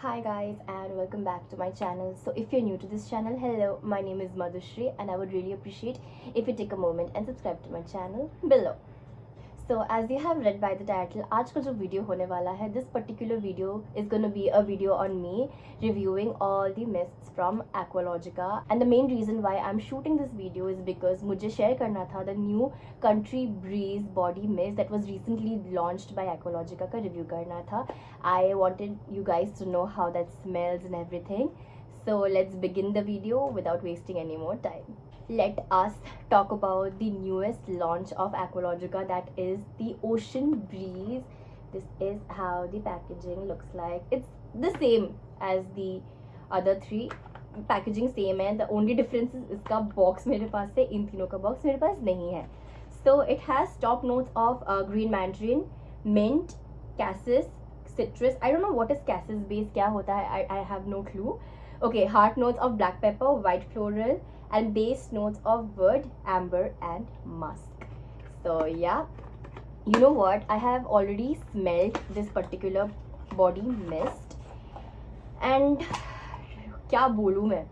Hi guys and welcome back to my channel. So if you're new to this channel, hello, my name is Madhushri and I would really appreciate if you take a moment and subscribe to my channel below. So as you have read by the title, आज का जो video होने वाला है, this particular video is going to be a video on me reviewing all the mists from Aqualogica. And the main reason why I'm shooting this video is because मुझे share करना था the new Country Breeze body mist that was recently launched by Aqualogica का review करना था. I wanted you guys to know how that smells and everything. So let's begin the video without wasting any more time. Let us talk about the newest launch of Aqualogica, that is the Ocean Breeze. This is how the packaging looks like. It's the same as the other three. Packaging same है. The only difference is इसका box मेरे पास है, इन तीनों का box मेरे पास नहीं है. So it has top notes of green mandarin, mint, cassis, citrus. I don't know what is cassis base क्या होता है. I have no clue. Okay, heart notes of black pepper, white floral, and base notes of wood, amber, and musk. So yeah, you know what? I have already smelled this particular body mist, and क्या बोलूँ मैं?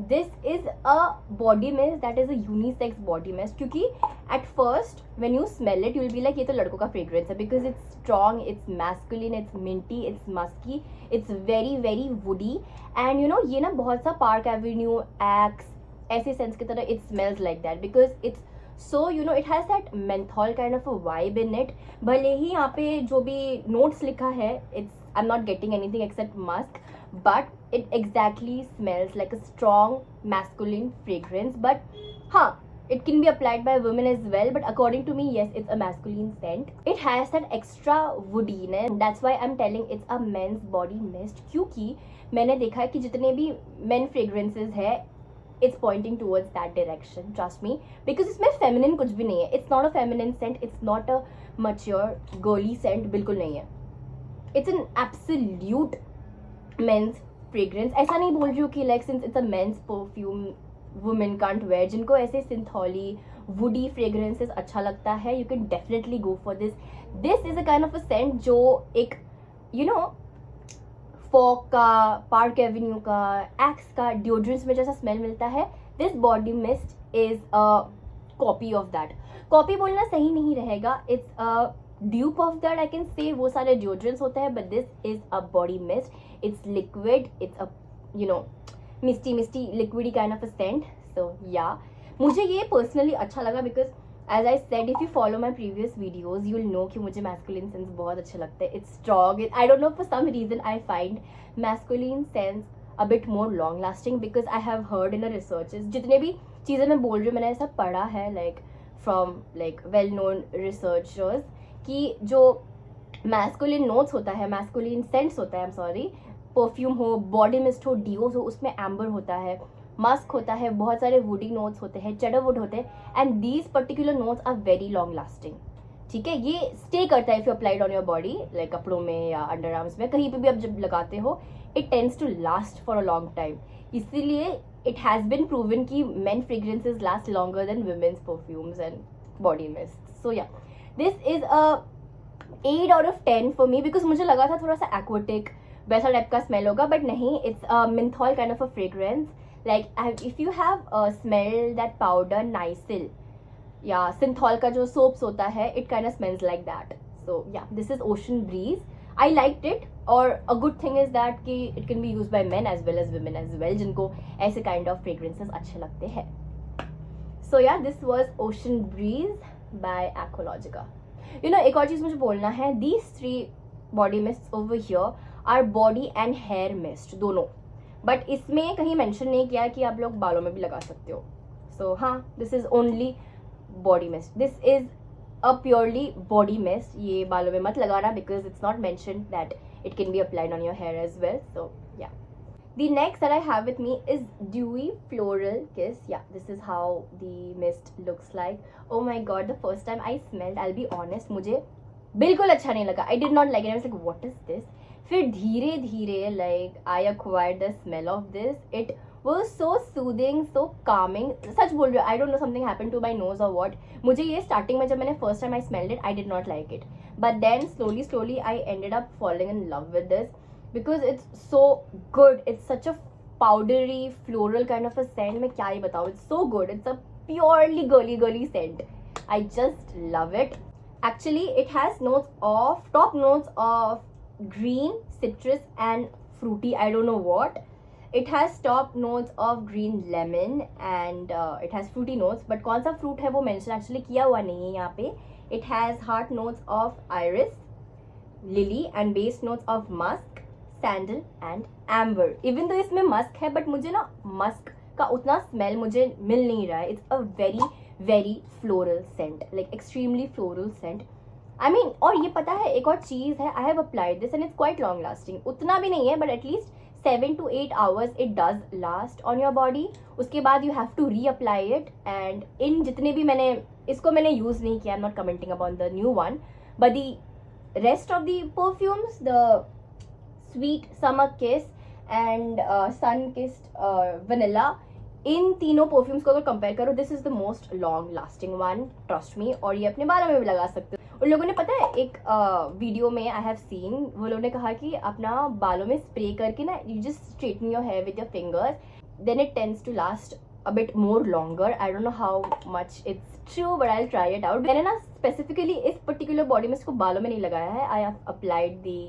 This is a body mist that is a unisex body mist. क्योंकि at first when you smell it, you will be like ये तो लड़कों का fragrance है, because it's strong, it's masculine, it's minty, it's musky, it's very very woody, and you know ये ना बहुत सा Park Avenue, Axe ऐसे सेंस की तरह it smells like that, because it's so you know it has that menthol kind of a vibe in it. भले ही यहाँ पे जो भी notes लिखा है, I'm not getting anything except musk, but it exactly smells like a strong masculine fragrance. But it can be applied by women as well, but according to me, yes, it's a masculine scent. It has that extra woodiness. That's why I'm telling it's a men's body mist, क्योंकि मैंने देखा है कि जितने भी men fragrances है, it's pointing towards that direction, trust me, because इसमें feminine कुछ भी नहीं है. It's not a feminine scent, it's not a mature girly scent, बिल्कुल नहीं है. It's an absolute men's fragrance. ऐसा नहीं बोल रही हूँ कि like since it's a men's perfume women can't wear. जिनको ऐसे synthol-y woody fragrances अच्छा लगता है, you can definitely go for this. This is a kind of a scent जो एक you know Fog का, Park Avenue का, Axe का deodorants में जैसा smell मिलता है, this body mist is a copy of that. Copy बोलना सही नहीं रहेगा, it's a dupe of that, I can say. वो सारे deodorants होते हैं, but this is a body mist. It's liquid, it's a you know misty liquidy kind of a scent. So yeah, मुझे ये personally अच्छा लगा, because as I said, if you follow my previous videos, you'll know कि मुझे masculine scents बहुत अच्छे लगते हैं. It's strong. I don't know, for some reason I find masculine scents a bit more long lasting, because I have heard in the researches, जितने भी चीज़ें मैं बोल रही हूँ मैंने ऐसा पढ़ा है like from like well known researchers, कि जो masculine notes होता है, masculine scents होता है, I'm sorry, परफ्यूम हो, बॉडी मिस्ट हो, डिओज हो, उसमें एम्बर होता है, मस्क होता है, बहुत सारे वुडी नोट्स होते हैं, चेडरवुड होते हैं, and these particular notes are very long lasting. ठीक है, ये स्टे करता है if you applied on your body, like कपड़ों में या अंडर आर्म्स में, कहीं पे भी आप जब लगाते हो, it tends to last for a long time. इसीलिए इट हैज बिन प्रूवन कि men fragrances last longer than women's perfumes and body mist. So yeah, this is a 8 out of 10 for me, because मुझे लगा था थोड़ा सा aquatic वैसा type का smell होगा, बट नहीं, it's menthol kind of a fragrance. Like if you have smell that powder Nycil या सिंथॉल का जो सोप्स होता है, it kind of smells like that. So yeah, this is ocean breeze. I liked it, और a good thing is that कि it can be use by men as well as women as well, जिनको ऐसे kind of fragrances अच्छे लगते हैं. So yeah, this was ocean breeze by Aqualogica. You know, एक और चीज मुझे बोलना है, these 3 body mist over here are body and hair mist दोनों, बट इसमें कहीं मेंशन नहीं किया कि आप लोग बालों में भी लगा सकते हो. सो हाँ, this is only body mist. This is a purely body mist. ये बालों में मत लगाना, because it's not mentioned that it can be applied on your hair as well. So yeah, the next that I have with me is Dewy Floral Kiss. Yeah, this is how the mist looks like. Oh my god, the first time I smelled, I'll be honest, मुझे बिल्कुल अच्छा नहीं लगा. I did not like it. I was like, what is this? फिर धीरे धीरे like I acquired the smell of this. It was so soothing, so calming. सच बोल रही हूँ, I don't know, something happened to my nose or what. मुझे ये starting में जब मैंने first time I smelled it, I did not like it. But then slowly I ended up falling in love with this. because it's so good. It's such a powdery floral kind of a scent. मैं क्या ही बताऊँ, it's so good. It's a purely girly scent. I just love it. Actually, it has top notes of green, citrus and fruity, I don't know what. It has top notes of green lemon and it has fruity notes, but कौन सा fruit है वो mention actually किया हुआ नहीं है यहाँ पे. It has heart notes of iris, lily and base notes of musk, sandal and amber. Even though इसमें musk है, but मुझे ना musk का उतना smell मुझे मिल नहीं रहा है. It's a very floral scent, like extremely floral scent. I mean, और ये पता है एक और चीज़ है, I have applied this and it's quite long lasting. उतना भी नहीं है, but at least 7 to 8 hours it does last on your body. उसके बाद you have to reapply it. And इन जितने भी इसको मैंने यूज़ नहीं किया, I'm not commenting about the new one, but the rest of the perfumes, the sweet summer kiss and sun kissed vanilla, इन तीनों perfumes को अगर कंपेयर करो, this is the most long lasting one, trust me. और ये अपने बालों में भी लगा सकते हो. उन लोगों ने पता है एक वीडियो में आई हैव सीन, वो लोगों ने कहा कि अपना बालों में स्प्रे करके ना, you just straighten your hair with your fingers, then it tends to last a bit more longer. I don't know how much it's true, but I will try it out. मैंने ना specifically इस particular body में इसको बालों में नहीं लगाया है. I have applied the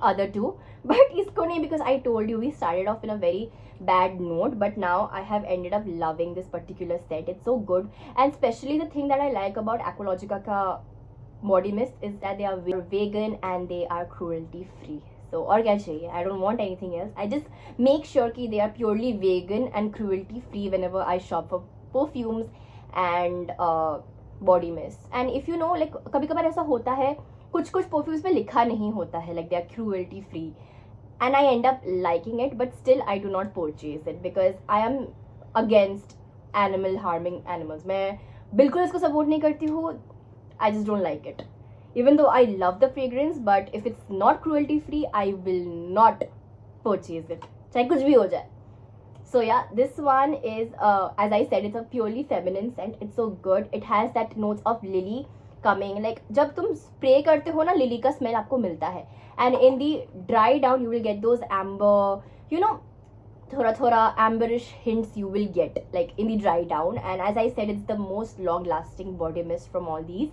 other two, but इसको नहीं, because I told you we started off in a very bad note, but now I have ended up loving this particular set. It's so good, and especially the thing that I like about Aqualogica का body mist is that they are vegan and they are cruelty free. So और क्या चाहिए? I don't want anything else. I just make sure कि they are purely vegan and cruelty free whenever I shop for perfumes and body mist. And if you know, like कभी कभार ऐसा होता है, कुछ परफ्यूम्स में लिखा नहीं होता है, like they are cruelty free, and I end up liking it, but still I do not purchase it because I am against animal harming animals. मैं बिल्कुल इसको सपोर्ट नहीं करती हूँ. I just don't like it, even though I love the fragrance, but if it's not cruelty free I will not purchase it, चाहे कुछ भी हो जाए. So yeah, this one is as I said, it's a purely feminine scent. It's so good. It has that notes of lily coming, like जब तुम spray करते हो ना, लिली का स्मेल आपको मिलता है, and in the dry down you will get those amber, you know, थोड़ा एम्बरिश hints you will get like in the dry down. And as I said, it's the most long lasting body mist from all these.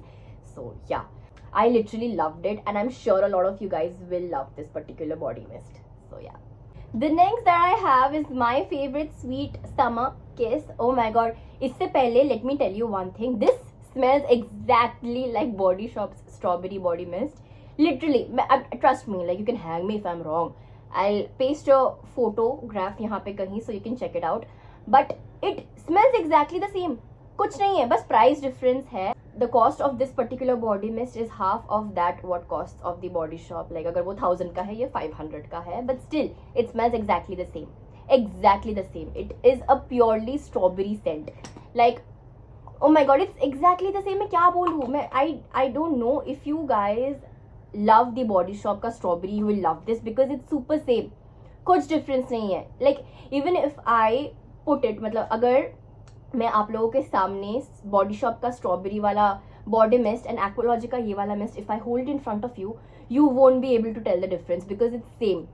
So yeah, I literally loved it, and I'm sure a lot of you guys will love this particular body mist. So yeah, the next that I have is my favorite sweet summer kiss. Oh my god, इससे पहले let me tell you one thing. This smells exactly like Body Shop's strawberry body mist. Literally, trust me, like you can hang me if I'm wrong. I'll paste a photograph यहाँ पे कहीं so you can check it out. But it smells exactly the same. कुछ नहीं है, बस price difference है. The cost of this particular body mist is half of that what costs of the Body Shop. Like अगर वो 1000 का है, ये 500 का है, but still it smells exactly the same. Exactly the same. It is a purely strawberry scent. Like oh my god, it's exactly the same. मैं क्या बोलूँ मैं, I don't know if you guys love the Body Shop का strawberry, you will love this because it's super same. कुछ difference नहीं है. Like even if I put it, मतलब अगर मैं आप लोगों के सामने Body Shop का strawberry वाला body mist and Aqualogica ये वाला mist, if I hold it in front of you, you won't be able to tell the difference because it's same.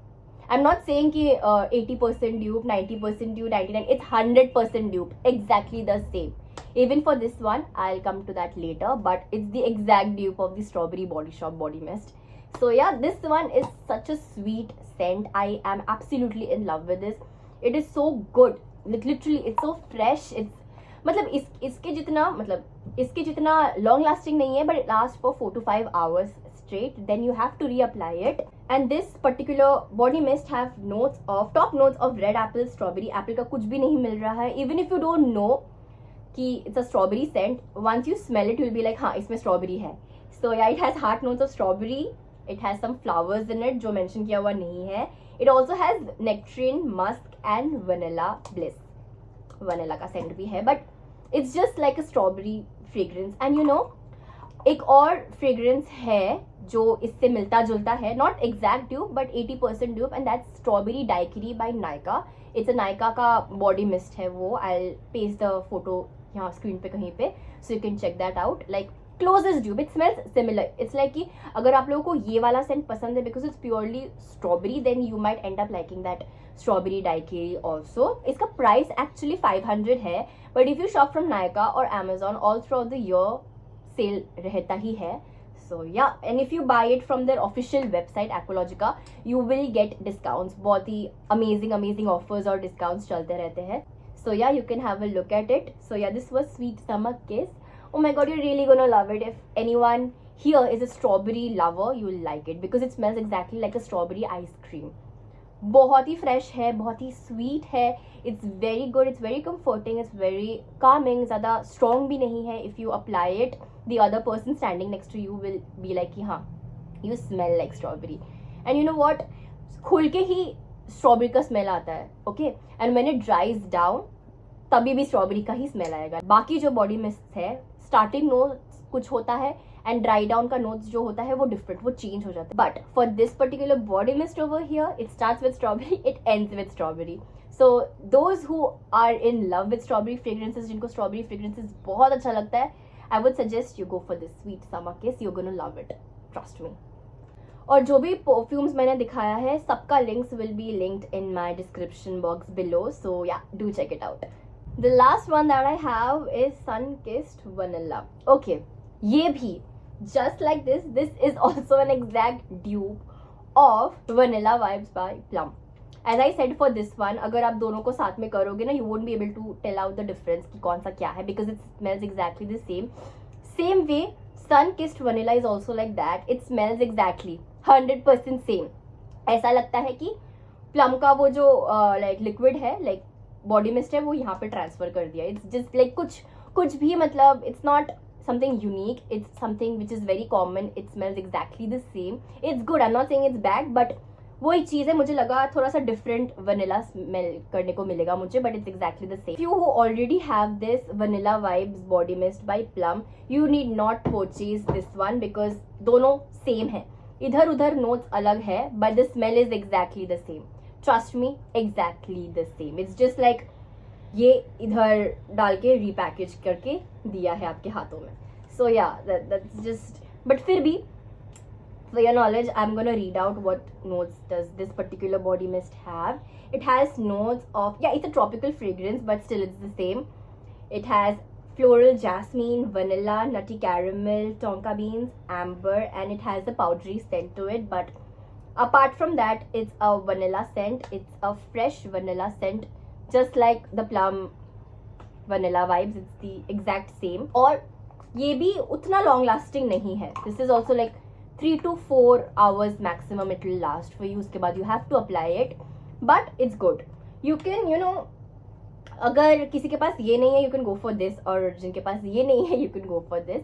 I'm not saying कि 80% dupe, 90% dupe, 99%, it's 100% dupe, exactly the same. Even for this one, I'll come to that later, but it's the exact dupe of the Strawberry Body Shop body mist. So yeah, this one is such a sweet scent. I am absolutely in love with this. It is so good. Like literally, it's so fresh. It's मतलब इसके जितना long lasting नहीं है, but it lasts for 4 to 5 hours straight. Then you have to reapply it. And this particular body mist have top notes of red apple, strawberry. Apple का कुछ भी नहीं मिल रहा है. Even if you don't know कि it's a strawberry scent, once you smell it, you'll be like हाँ इसमें strawberry है. So yeah, it has heart notes of strawberry. It has some flowers in it जो mention किया हुआ नहीं है. It also has nectarine, musk and vanilla bliss. Vanilla का scent भी है, but it's just like a strawberry fragrance. And you know, एक और fragrance है जो इससे मिलता जुलता है, not exact dupe but 80% dupe, and that's Strawberry Daiquiri by Nykaa. It's a Nykaa का body mist है वो. I'll paste the photo यहाँ स्क्रीन पे कहीं पे so you can check that out. Like closest dupe. It smells similar. It's like कि अगर आप लोगों को ये वाला scent पसंद है because it's purely strawberry, then you might end up liking that strawberry daiquiri also. इसका price actually 500 है, but if you shop from Nykaa or Amazon all throughout the year sale रहता ही है. So yeah, and if you buy it from their official website Aqualogica, you will get discounts. बहुत ही amazing offers और discounts चलते रहते हैं. So yeah, you can have a look at it. So yeah, this was Sweet Summer Kiss. Oh my god, you're really gonna love it. If anyone here is a strawberry lover, you will like it because it smells exactly like a strawberry ice cream. बहुत ही fresh है, बहुत ही sweet है. It's very good, it's very comforting, it's very calming. ज़्यादा strong भी नहीं है. If you apply it, the other person standing next to you will be like कि हाँ, you smell like strawberry. And you know what? खुल के ही strawberry का smell आता है, okay? And when it dries down, तभी भी स्ट्रॉबेरी का ही स्मेल आएगा. बाकी जो बॉडी मिस्ट है, स्टार्टिंग नोट्स कुछ होता है एंड ड्राई डाउन का नोट्स जो होता है वो डिफरेंट, वो चेंज हो जाता है. But for this particular body mist over here, it starts with strawberry, it ends with strawberry. So those who are in love with strawberry fragrances, जिनको स्ट्रॉबेरी फ्रेग्रेंसेस बहुत अच्छा लगता है, I would suggest you go for this sweet summer kiss. You gonna love it, trust me. और जो भी perfumes मैंने दिखाया है, सबका links will be linked in my description box below. सो या, do check it out. The last one that I have is Sun-Kissed Vanilla. Okay, ये भी just like this is also an exact dupe of Vanilla Vibes by Plum. As I said for this one, अगर आप दोनों को साथ में करोगे ना, you won't be able to tell out the difference कि कौन सा क्या है, because it smells exactly the same. Same way, Sun-Kissed Vanilla is also like that. It smells exactly 100% same. ऐसा लगता है कि प्लम का वो जो like liquid है, like बॉडी मिस्ट है, वो यहाँ पे ट्रांसफर कर दिया. इट्स जस्ट लाइक कुछ भी, मतलब it's not something unique, it's something which is very common. It smells exactly the same. It's good, I am not saying it's bad, but वही चीज़ है. मुझे लगा थोड़ा सा डिफरेंट वनीला स्मेल करने को मिलेगा मुझे, but it's exactly the same. You who already have this vanilla vibes body mist by Plum, you need not purchase this one because दोनों सेम है. इधर उधर नोट्स अलग है, but the smell is exactly the same. Trust me, exactly the same. It's just like ये इधर डाल के रीपैकेज करके दिया है आपके हाथों में. सो या, दैट्स जस्ट, बट फिर भी for your knowledge, I'm gonna read out what notes does this particular body mist have. It has notes of, yeah, it's a tropical fragrance, but still it's the same. It has floral, jasmine, vanilla, nutty caramel, tonka beans, amber, and it has a powdery scent to it. But apart from that, it's a vanilla scent. It's a fresh vanilla scent, just like the plum vanilla vibes. It's the exact same. और ये भी उतना long lasting नहीं है. This is also like 3 to 4 hours maximum it will last for you. उसके बाद you have to apply it, but it's good. You can, you know, अगर किसी के पास ये नहीं है, you can go for this, और जिनके पास ये नहीं है, you can go for this.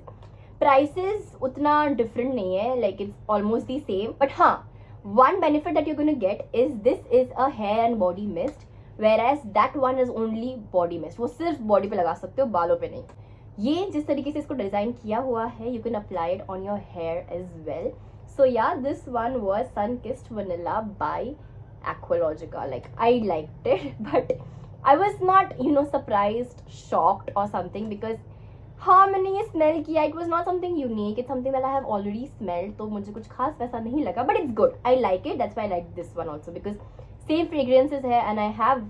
Prices उतना different नहीं है, like it's almost the same. But हाँ, one benefit that you're gonna get is this is a hair and body mist, whereas that one is only body mist. वो सिर्फ body पे लगा सकते हो, बालों पे नहीं. ये जिस तरीके से इसको डिजाइन किया हुआ है, you can apply it on your hair as well. So yeah, this one was Sun-Kissed Vanilla by Aqualogica. Like, I liked it, but I was not, you know, surprised, shocked or something, because हाँ, मैंने ये smell किया. It was not something unique, it's something that I have already smelled, तो मुझे कुछ खास वैसा नहीं लगा, but it's good. I like it, that's why I like this one also, because same fragrances है and I have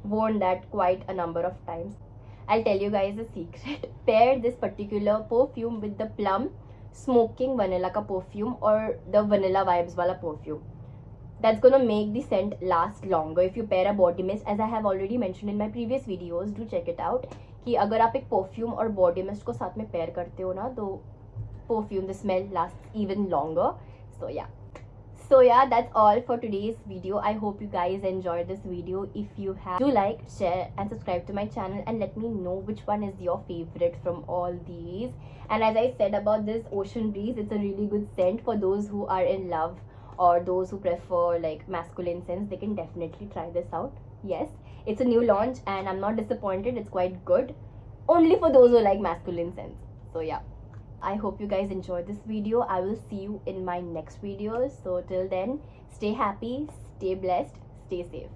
worn that quite a number of times. I'll tell you guys a secret. Pair this particular perfume with the plum smoking vanilla ka perfume or the vanilla vibes wala perfume. That's gonna make the scent last longer. If you pair a body mist, as I have already mentioned in my previous videos, do check it out, कि अगर आप एक perfume और body mist को साथ में pair करते हो ना, तो perfume, the smell lasts even longer. So yeah, that's all for today's video. I hope you guys enjoyed this video. If you have, do like, share and subscribe to my channel, and let me know which one is your favorite from all these. And as I said about this Ocean Breeze, it's a really good scent for those who are in love or those who prefer like masculine scents. They can definitely try this out. Yes, it's a new launch and I'm not disappointed. It's quite good, only for those who like masculine scents. So yeah, I hope you guys enjoyed this video. I will see you in my next videos. So till then, stay happy, stay blessed, stay safe.